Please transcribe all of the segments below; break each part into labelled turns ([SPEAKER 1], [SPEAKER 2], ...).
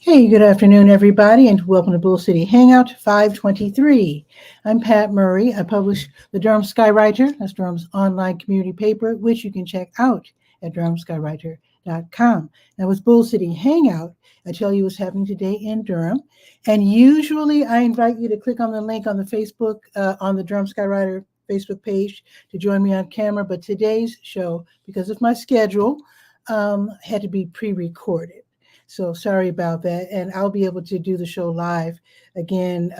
[SPEAKER 1] Hey, good afternoon, everybody, and welcome to Bull City Hangout 523. I'm Pat Murray. I publish the Durham Skywriter. That's Durham's online community paper, which you can check out at durhamskywriter.com. Now, with Bull City Hangout, I tell you what's happening today in Durham. And usually I invite you to click on the link on the Facebook, on the Durham Skywriter Facebook page to join me on camera. But today's show, because of my schedule, had to be pre-recorded. So sorry about that. And I'll be able to do the show live again,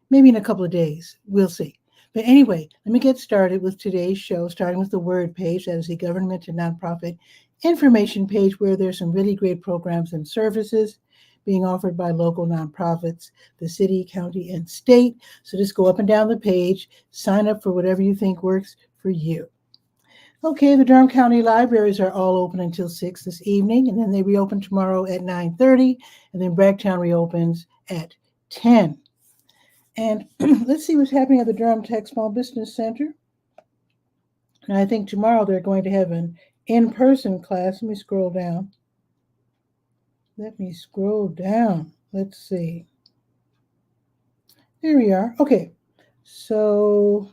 [SPEAKER 1] maybe in a couple of days. We'll see. But anyway, let me get started with today's show, starting with the Word page. That is the government and nonprofit information page where there's some really great programs and services being offered by local nonprofits, the city, county, and state. So just go up and down the page, sign up for whatever you think works for you. Okay, the Durham County Libraries are all open until 6 this evening, and then they reopen tomorrow at 9:30, and then Bragtown reopens at 10. And let's see what's happening at the Durham Tech Small Business Center. And I think tomorrow they're going to have an in-person class. Let me scroll down. Let's see. There we are. Okay, so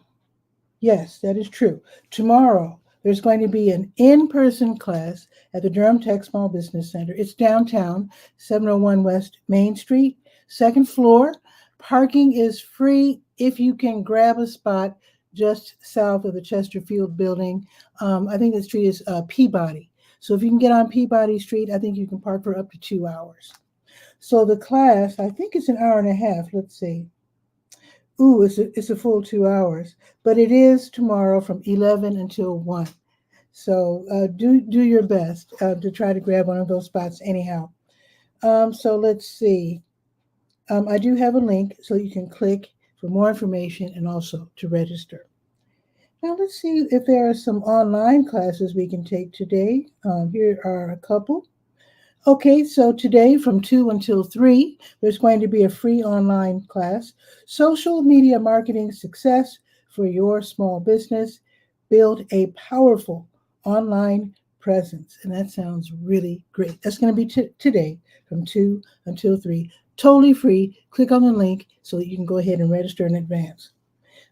[SPEAKER 1] yes, that is true. Tomorrow, there's going to be an in-person class at the Durham Tech Small Business Center. It's downtown, 701 West Main Street, second floor. Parking is free if you can grab a spot just south of the Chesterfield building. I think the street is Peabody. So if you can get on Peabody Street, I think you can park for up to 2 hours. So the class, I think it's an hour and a half. Let's see. Ooh, it's a full 2 hours, but it is tomorrow from 11 until 1. So do your best to try to grab one of those spots anyhow. So let's see. I do have a link so you can click for more information and also to register. Now let's see if there are some online classes we can take today. Here are a couple. Okay, so today from 2 until 3, there's going to be a free online class, Social Media Marketing Success for Your Small Business. Build a powerful online presence. And that sounds really great. That's going to be today from 2 until 3. Totally free. Click on the link so that you can go ahead and register in advance.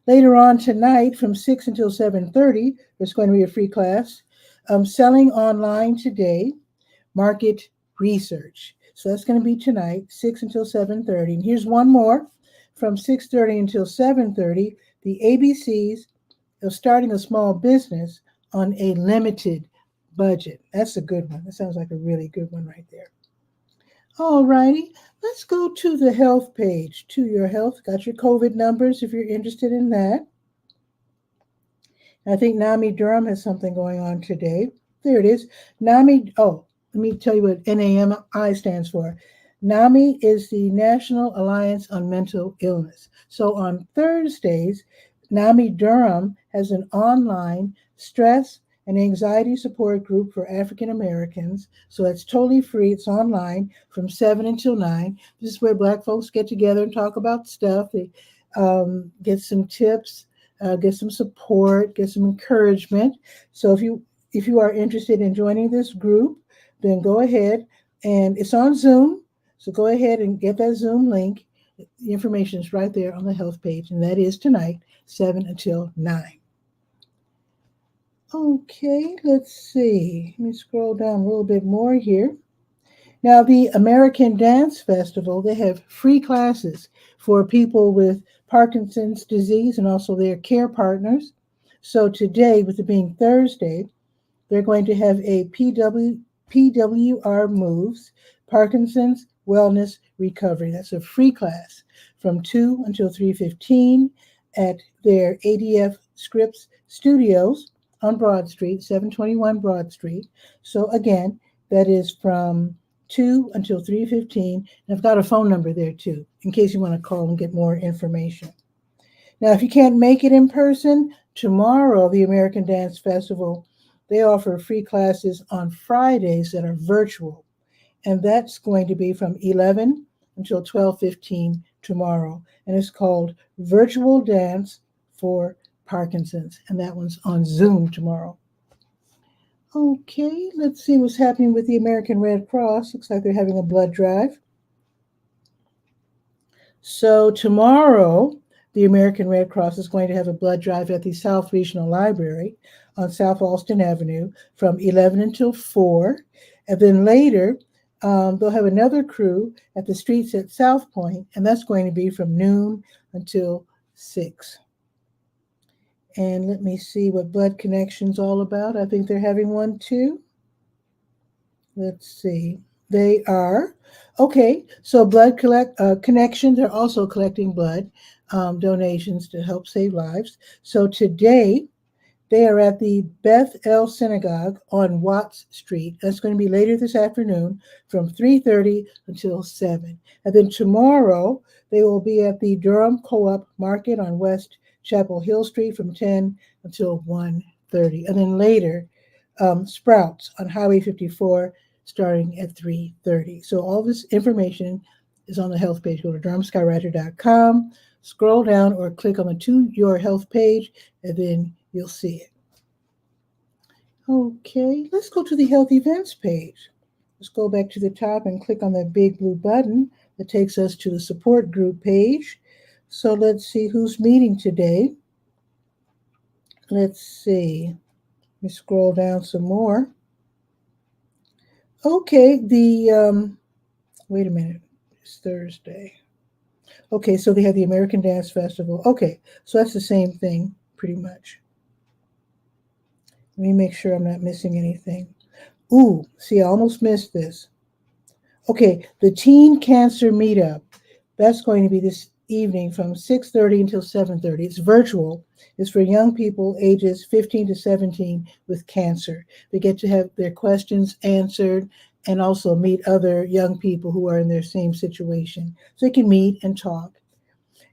[SPEAKER 1] Later on tonight from 6 until 7:30, there's going to be a free class, Selling Online Today, Market Research. So that's going to be tonight, 6 until 7:30. And here's one more from 6:30 until 7:30, the ABCs of starting a small business on a limited budget. That's a good one. That sounds like a really good one right there. All righty, let's go to the health page. To your health, got your COVID numbers if you're interested in that. I think NAMI Durham has something going on today. There it is. NAMI, let me tell you what NAMI stands for. NAMI is the National Alliance on Mental Illness. So on Thursdays, NAMI Durham has an online stress and anxiety support group for African Americans. So that's totally free. It's online from 7 until 9. This is where Black folks get together and talk about stuff. They get some tips, get some support, get some encouragement. So if you are interested in joining this group, then go ahead, and it's on Zoom. So go ahead and get that Zoom link. The information is right there on the health page, and that is tonight, 7 until 9. Okay, let's see. Let me scroll down a little bit more here. Now, the American Dance Festival, they have free classes for people with Parkinson's disease and also their care partners. So today, with it being Thursday, they're going to have a PWR Moves, Parkinson's Wellness Recovery. That's a free class from 2 until 3:15 at their ADF Scripps Studios on Broad Street, 721 Broad Street. So again, that is from 2 until 3:15. And I've got a phone number there too, in case you want to call and get more information. Now, if you can't make it in person, tomorrow, the American Dance Festival, they offer free classes on Fridays that are virtual. And that's going to be from 11 until 12:15 tomorrow. And it's called Virtual Dance for Parkinson's. And that one's on Zoom tomorrow. Okay, let's see what's happening with the American Red Cross. Looks like they're having a blood drive. So tomorrow, the American Red Cross is going to have a blood drive at the South Regional Library on South Alston Avenue from 11 until 4. And then later, they'll have another crew at the streets at South Point, and that's going to be from noon until 6. And let me see what Blood Connection's all about. I think they're having one too. Let's see. They are. Okay, so Blood Connection, they're also collecting blood donations to help save lives. So today, they are at the Beth El Synagogue on Watts Street. That's going to be later this afternoon from 3:30 until 7. And then tomorrow, they will be at the Durham Co-op Market on West Chapel Hill Street from 10 until 1:30. And then later, Sprouts on Highway 54 starting at 3:30. So all this information is on the health page. Go to DurhamSkywriter.com, scroll down or click on the To Your Health page, and then you'll see it. Okay, let's go to the health events page. Let's go back to the top and click on that big blue button that takes us to the support group page. So let's see who's meeting today. Let's see. Let me scroll down some more. Okay, wait a minute, it's Thursday. Okay, so they have the American Dance Festival. Okay, so that's the same thing, pretty much. Let me make sure I'm not missing anything. Ooh, see, I almost missed this. Okay, the Teen Cancer Meetup. That's going to be this evening from 6:30 until 7:30. It's virtual. It's for young people ages 15 to 17 with cancer. They get to have their questions answered and also meet other young people who are in their same situation. So they can meet and talk.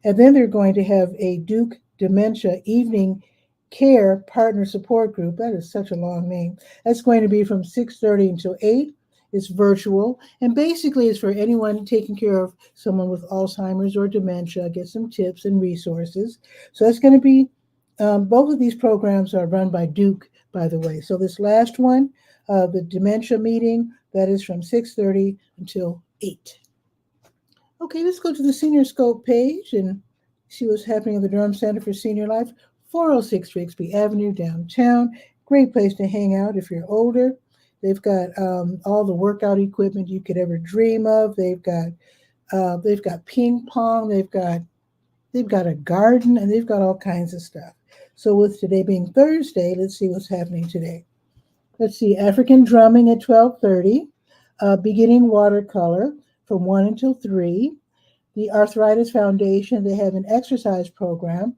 [SPEAKER 1] And then they're going to have a Duke Dementia Evening Care Partner Support Group. That is such a long name. That's going to be from 6:30 until 8. It's virtual, and basically it's for anyone taking care of someone with Alzheimer's or dementia, get some tips and resources. So that's going to be, both of these programs are run by Duke, by the way. So this last one, the dementia meeting, that is from 6:30 until 8. Okay, let's go to the Senior Scope page and see what's happening at the Durham Center for Senior Life, 406 Rixby Avenue, downtown. Great place to hang out if you're older. They've got all the workout equipment you could ever dream of. They've got ping pong. They've got a garden, and they've got all kinds of stuff. So with today being Thursday, let's see what's happening today. Let's see, African drumming at 12:30, beginning watercolor from 1 until 3. The Arthritis Foundation, they have an exercise program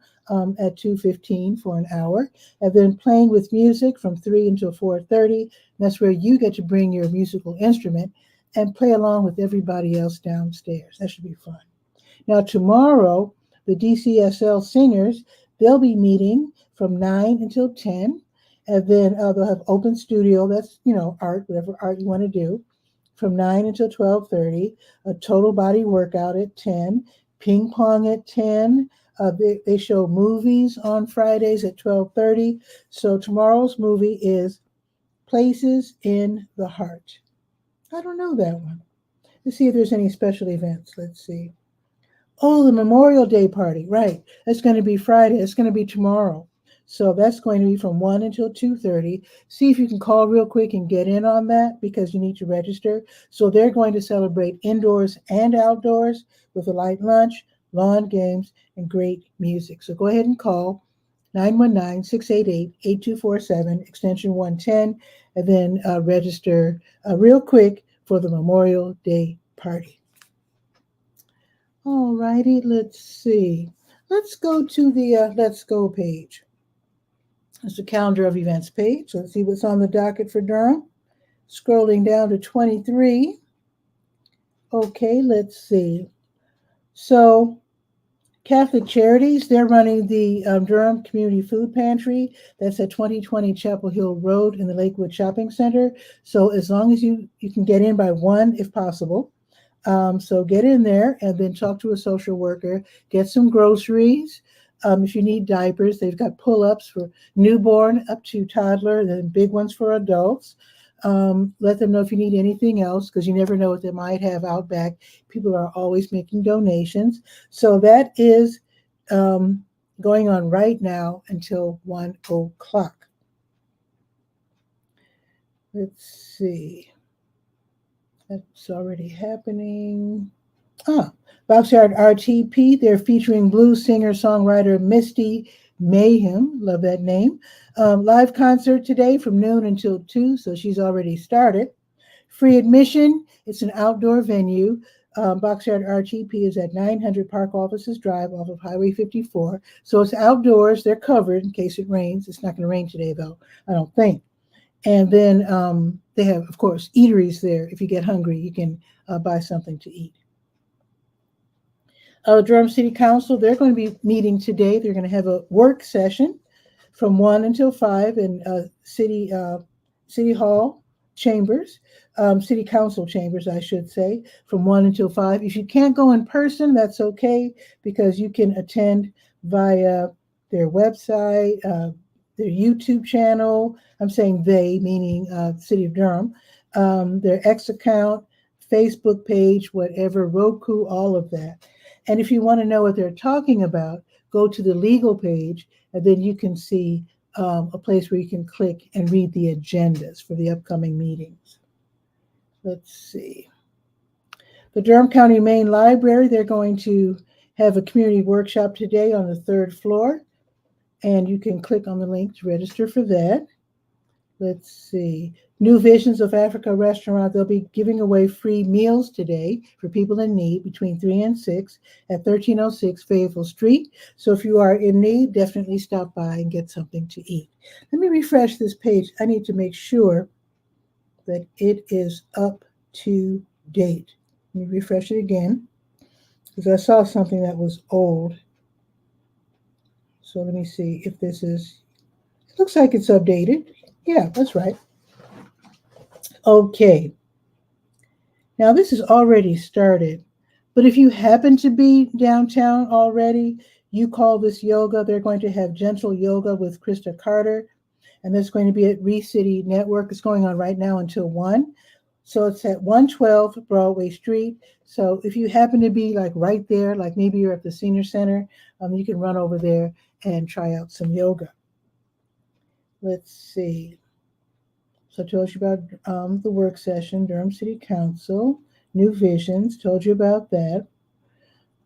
[SPEAKER 1] at 2:15 for an hour, and then playing with music from 3 until 4:30. That's where you get to bring your musical instrument and play along with everybody else downstairs. That should be fun. Now tomorrow, the DCSL singers, they'll be meeting from 9 until 10, and then they'll have open studio. That's, art, whatever art you want to do, from 9 until 12:30, a total body workout at 10, ping pong at 10. They show movies on Fridays at 12:30. So tomorrow's movie is Places in the Heart. I don't know that one. Let's see if there's any special events. Let's see. Oh, the Memorial Day party, right. That's going to be Friday. It's going to be tomorrow. So that's going to be from 1 until 2:30. See if you can call real quick and get in on that because you need to register. So they're going to celebrate indoors and outdoors with a light lunch, lawn games, and great music. So go ahead and call 919-688-8247, extension 110, and then register real quick for the Memorial Day party. All righty, let's see. Let's go to the Let's Go page. It's the calendar of events page. Let's see what's on the docket for Durham. Scrolling down to 23. Okay, let's see. So Catholic Charities, they're running the Durham Community Food Pantry. That's at 2020 Chapel Hill Road in the Lakewood Shopping Center. So as long as you can get in by 1 if possible. So get in there and then talk to a social worker, get some groceries. If you need diapers, they've got pull-ups for newborn up to toddler, and then big ones for adults. Let them know if you need anything else, because you never know what they might have out back. People are always making donations. So that is going on right now until 1 o'clock. Let's see. That's already happening. Boxyard RTP, they're featuring blues singer-songwriter Misty Mayhem, love that name. Live concert today from noon until 2, so she's already started. Free admission, it's an outdoor venue. Boxyard RTP is at 900 Park Offices Drive off of Highway 54. So it's outdoors, they're covered in case it rains. It's not going to rain today though, I don't think. And then they have, of course, eateries there. If you get hungry, you can buy something to eat. Durham City Council, they're going to be meeting today. They're going to have a work session from 1 until 5 in City Hall chambers, City Council chambers, I should say, from 1 until 5. If you can't go in person, that's okay, because you can attend via their website, their YouTube channel. I'm saying they, meaning City of Durham, their X account, Facebook page, whatever, Roku, all of that. And if you want to know what they're talking about, go to the legal page, and then you can see a place where you can click and read the agendas for the upcoming meetings. Let's see. The Durham County Main Library, they're going to have a community workshop today on the 3rd floor, and you can click on the link to register for that. Let's see. New Visions of Africa restaurant, they'll be giving away free meals today for people in need between 3 and 6 at 1306 Fayetteville Street. So if you are in need, definitely stop by and get something to eat. Let me refresh this page. I need to make sure that it is up to date. Let me refresh it again, because I saw something that was old. So let me see if this is, it looks like it's updated. Yeah, that's right. Okay. Now this is already started, but if you happen to be downtown already, you call this yoga. They're going to have gentle yoga with Krista Carter, and that's going to be at City Network. It's going on right now until 1. So it's at 112 Broadway Street. So if you happen to be like right there, like maybe you're at the Senior Center, you can run over there and try out some yoga. Let's see. So I told you about the work session, Durham City Council, New Visions, told you about that.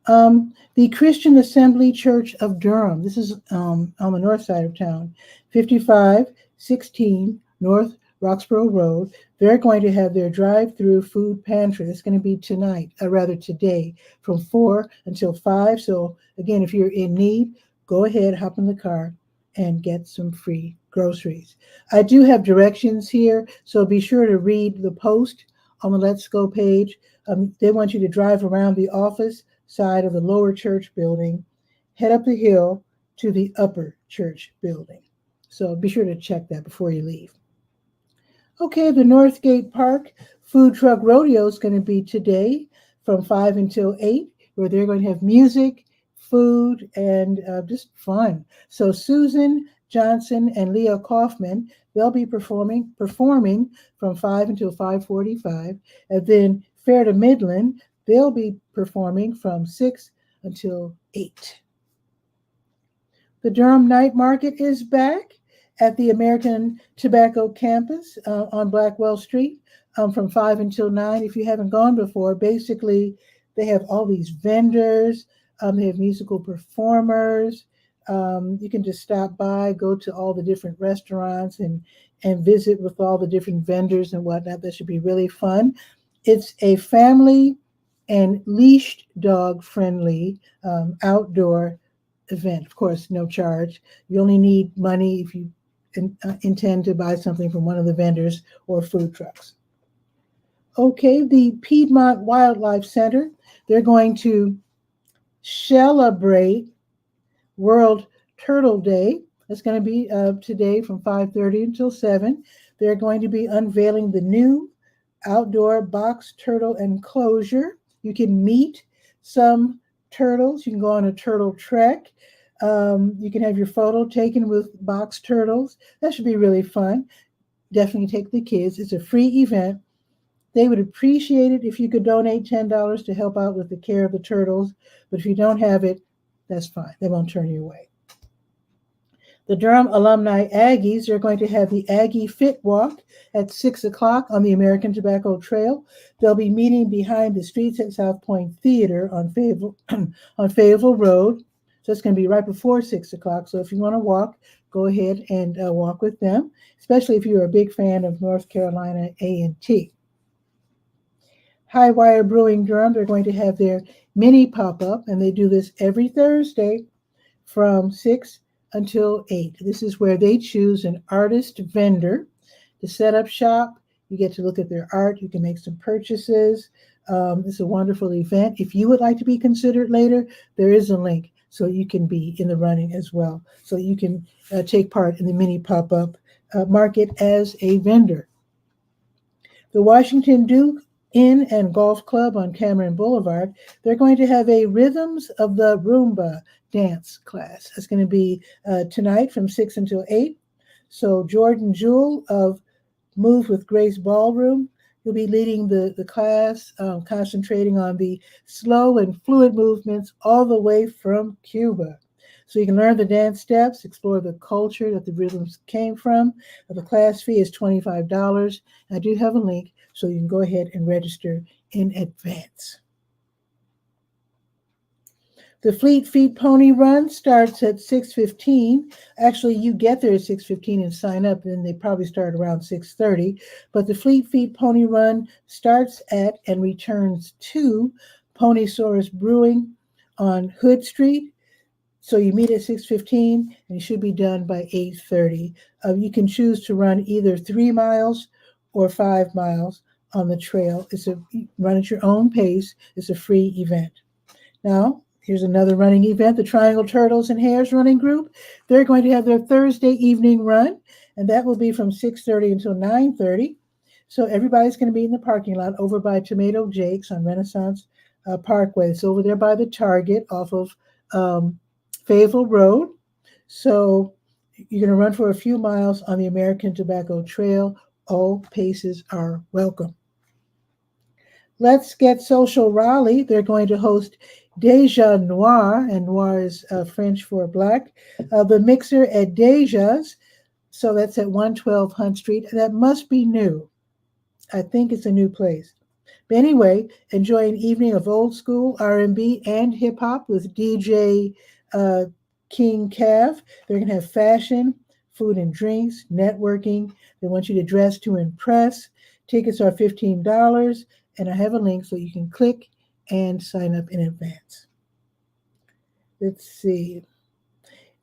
[SPEAKER 1] The Christian Assembly Church of Durham, this is on the north side of town, 5516 North Roxborough Road. They're going to have their drive-through food pantry. It's going to be today, from 4 until 5. So again, if you're in need, go ahead, hop in the car, and get some free groceries. I do have directions here, so be sure to read the post on the Let's Go page. They want you to drive around the office side of the lower church building, head up the hill to the upper church building. So be sure to check that before you leave. Okay, the Northgate Park Food Truck Rodeo is going to be today from 5 until 8, where they're going to have music, food, and just fun. So Susan Johnson and Leah Kaufman, they'll be performing from 5 until 5:45. And then Fair to Midland, they'll be performing from 6 until 8. The Durham Night Market is back at the American Tobacco Campus on Blackwell Street from 5 until 9. If you haven't gone before, basically they have all these vendors. They have musical performers. You can just stop by, go to all the different restaurants and visit with all the different vendors and whatnot. That should be really fun. It's a family and leashed dog friendly outdoor event. Of course, no charge. You only need money if you intend to buy something from one of the vendors or food trucks. Okay, the Piedmont Wildlife Center, they're going to celebrate World Turtle Day. It's going to be today from 5:30 until 7. They're going to be unveiling the new outdoor box turtle enclosure. You can meet some turtles. You can go on a turtle trek. You can have your photo taken with box turtles. That should be really fun. Definitely take the kids. It's a free event. They would appreciate it if you could donate $10 to help out with the care of the turtles. But if you don't have it, that's fine. They won't turn you away. The Durham alumni Aggies are going to have the Aggie Fit Walk at 6 o'clock on the American Tobacco Trail. They'll be meeting behind the streets at South Point Theater on Fayetteville Road. So it's going to be right before 6 o'clock. So if you want to walk, go ahead and walk with them, especially if you're a big fan of North Carolina A&T. High Wire Brewing Durham, they're going to have their mini pop-up, and they do this every Thursday from 6 until 8. This is where they choose an artist vendor to set up shop. You get to look at their art. You can make some purchases. It's a wonderful event. If you would like to be considered later, there is a link so you can be in the running as well. So you can take part in the mini pop-up market as a vendor. The Washington Duke Inn and Golf Club on Cameron Boulevard, they're going to have a Rhythms of the Roomba dance class. It's going to be tonight from 6 until 8. So Jordan Jewell of Move with Grace Ballroom, he'll be leading the class, concentrating on the slow and fluid movements all the way from Cuba. So you can learn the dance steps, explore the culture that the rhythms came from. The class fee is $25. I do have a link, so you can go ahead and register in advance. The Fleet Feet Pony Run starts at 6:15. Actually, you get there at 6:15 and sign up, and they probably start around 6:30. But the Fleet Feet Pony Run starts at and returns to Ponysaurus Brewing on Hood Street. So you meet at 6:15, and you should be done by 8:30. You can choose to run either 3 miles or 5 miles on the trail. Run at your own pace. It's a free event. Now, here's another running event, the Triangle Turtles and Hares running group. They're going to have their Thursday evening run, and that will be from 6:30 until 9:30. So everybody's going to be in the parking lot over by Tomato Jake's on Renaissance Parkway. It's over there by the Target off of Fayetteville Road. So you're going to run for a few miles on the American Tobacco Trail. All paces are welcome. Let's Get Social Raleigh. They're going to host Deja Noir, and noir is French for black. The Mixer at Deja's, so that's at 112 Hunt Street. That must be new. I think it's a new place. But anyway, enjoy an evening of old school R&B and hip hop with DJ King Cav. They're going to have fashion, food and drinks, networking. They want you to dress to impress. Tickets are $15, and I have a link so you can click and sign up in advance. Let's see.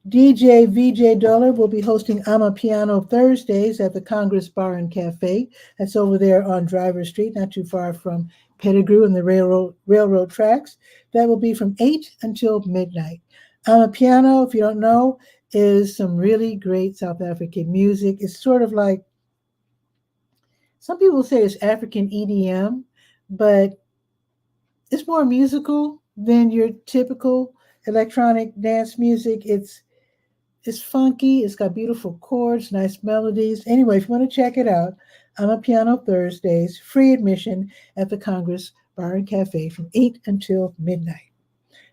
[SPEAKER 1] DJ VJ Dollar will be hosting Amapiano Thursdays at the Congress Bar and Cafe. That's over there on Driver Street, not too far from Pettigrew and the railroad tracks. That will be from 8 until midnight. Amapiano, if you don't know, is some really great South African music. It's sort of like, some people say it's African EDM, but it's more musical than your typical electronic dance music. It's funky. It's got beautiful chords, nice melodies. Anyway, if you want to check it out, Amapiano Thursdays, free admission at the Congress Bar and Cafe from 8 until midnight.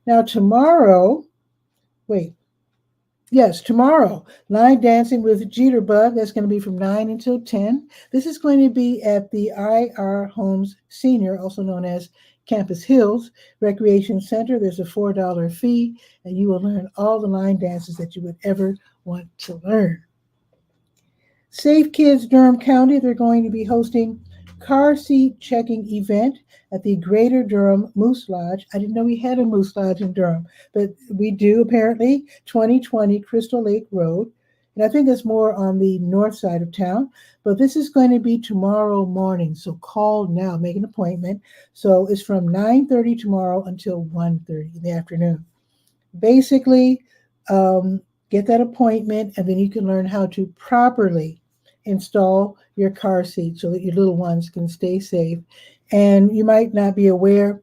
[SPEAKER 1] Now tomorrow, line dancing with Jitterbug. That's going to be from 9 until 10. This is going to be at the IR Homes Senior, also known as Campus Hills Recreation Center. There's a $4 fee, and you will learn all the line dances that you would ever want to learn. Safe Kids Durham County, they're going to be hosting car seat checking event at the Greater Durham Moose Lodge. I didn't know we had a Moose Lodge in Durham, but we do apparently, 2020 Crystal Lake Road. And I think it's more on the north side of town, but this is going to be tomorrow morning. So call now, make an appointment. So it's from 9:30 tomorrow until 1:30 in the afternoon. Basically, get that appointment, and then you can learn how to properly install your car seat so that your little ones can stay safe. And you might not be aware,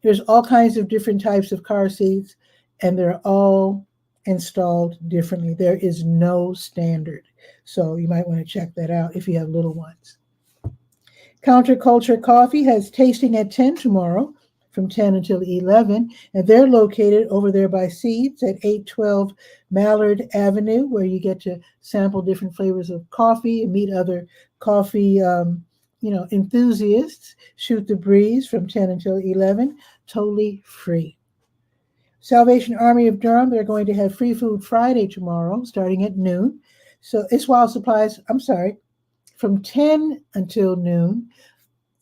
[SPEAKER 1] there's all kinds of different types of car seats, and they're all installed differently. There is no standard. So you might want to check that out if you have little ones. Counterculture Coffee has tasting at 10 tomorrow from 10 until 11, and they're located over there by Seeds at 812 Mallard Avenue, where you get to sample different flavors of coffee and meet other coffee enthusiasts. Shoot the breeze from 10 until 11, totally free. Salvation Army of Durham, they're going to have Free Food Friday tomorrow, starting at noon. So it's while supplies, from 10 until noon,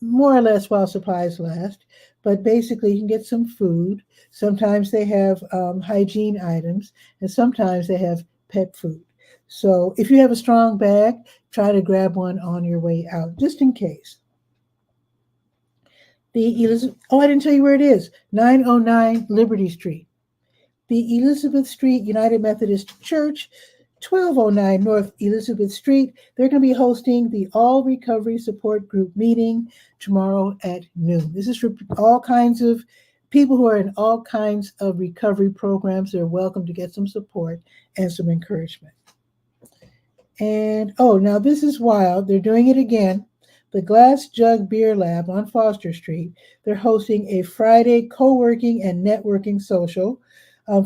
[SPEAKER 1] more or less while supplies last. But basically, you can get some food. Sometimes they have hygiene items, and sometimes they have pet food. So if you have a strong bag, try to grab one on your way out, just in case. I didn't tell you where it is. 909 Liberty Street. The Elizabeth Street United Methodist Church, 1209 North Elizabeth Street. They're going to be hosting the All Recovery Support Group meeting tomorrow at noon. This is for all kinds of people who are in all kinds of recovery programs. They're welcome to get some support and some encouragement. And, now this is wild. They're doing it again. The Glass Jug Beer Lab on Foster Street. They're hosting a Friday co-working and networking social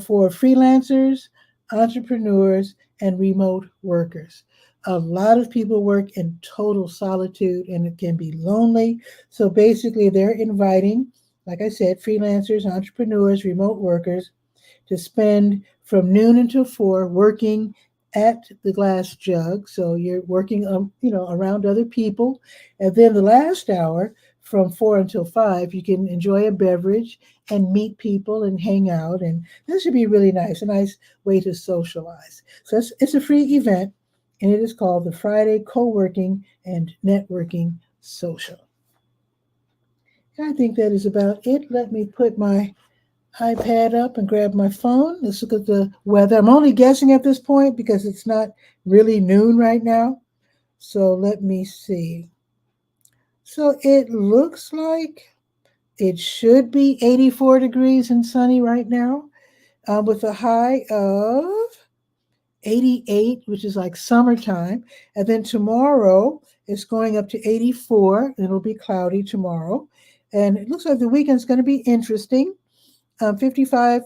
[SPEAKER 1] for freelancers, entrepreneurs, and remote workers. A lot of people work in total solitude, and it can be lonely. So basically, they're inviting, like I said, freelancers, entrepreneurs, remote workers to spend from noon until 4 working at the Glass Jug. So you're working, around other people. And then the last hour, from 4 until 5, you can enjoy a beverage and meet people and hang out. And that should be really nice, a nice way to socialize. So it's a free event, and it is called the Friday Co-working and Networking Social. I think that is about it. Let me put my iPad up and grab my phone. Let's look at the weather. I'm only guessing at this point because it's not really noon right now. So let me see. So it looks like it should be 84 degrees and sunny right now, with a high of 88, which is like summertime. And then tomorrow it's going up to 84. It'll be cloudy tomorrow. And it looks like the weekend's going to be interesting. 55%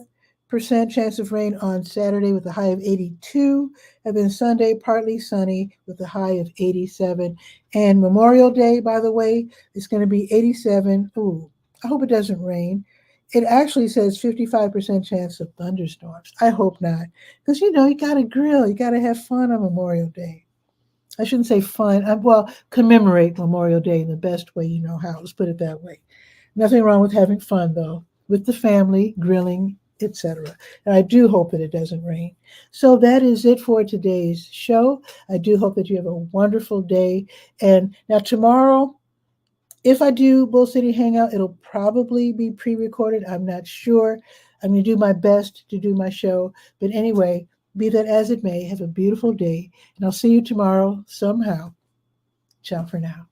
[SPEAKER 1] chance of rain on Saturday with a high of 82. And then Sunday, partly sunny with a high of 87. And Memorial Day, by the way, is going to be 87. Ooh, I hope it doesn't rain. It actually says 55% chance of thunderstorms. I hope not. Because, you got to grill. You got to have fun on Memorial Day. I shouldn't say fun. Commemorate Memorial Day in the best way you know how. Let's put it that way. Nothing wrong with having fun, though, with the family, grilling, etc. And I do hope that it doesn't rain. So that is it for today's show. I do hope that you have a wonderful day. And now tomorrow, if I do Bull City Hangout, it'll probably be pre-recorded. I'm not sure. I'm going to do my best to do my show. But anyway, be that as it may, have a beautiful day. And I'll see you tomorrow somehow. Ciao for now.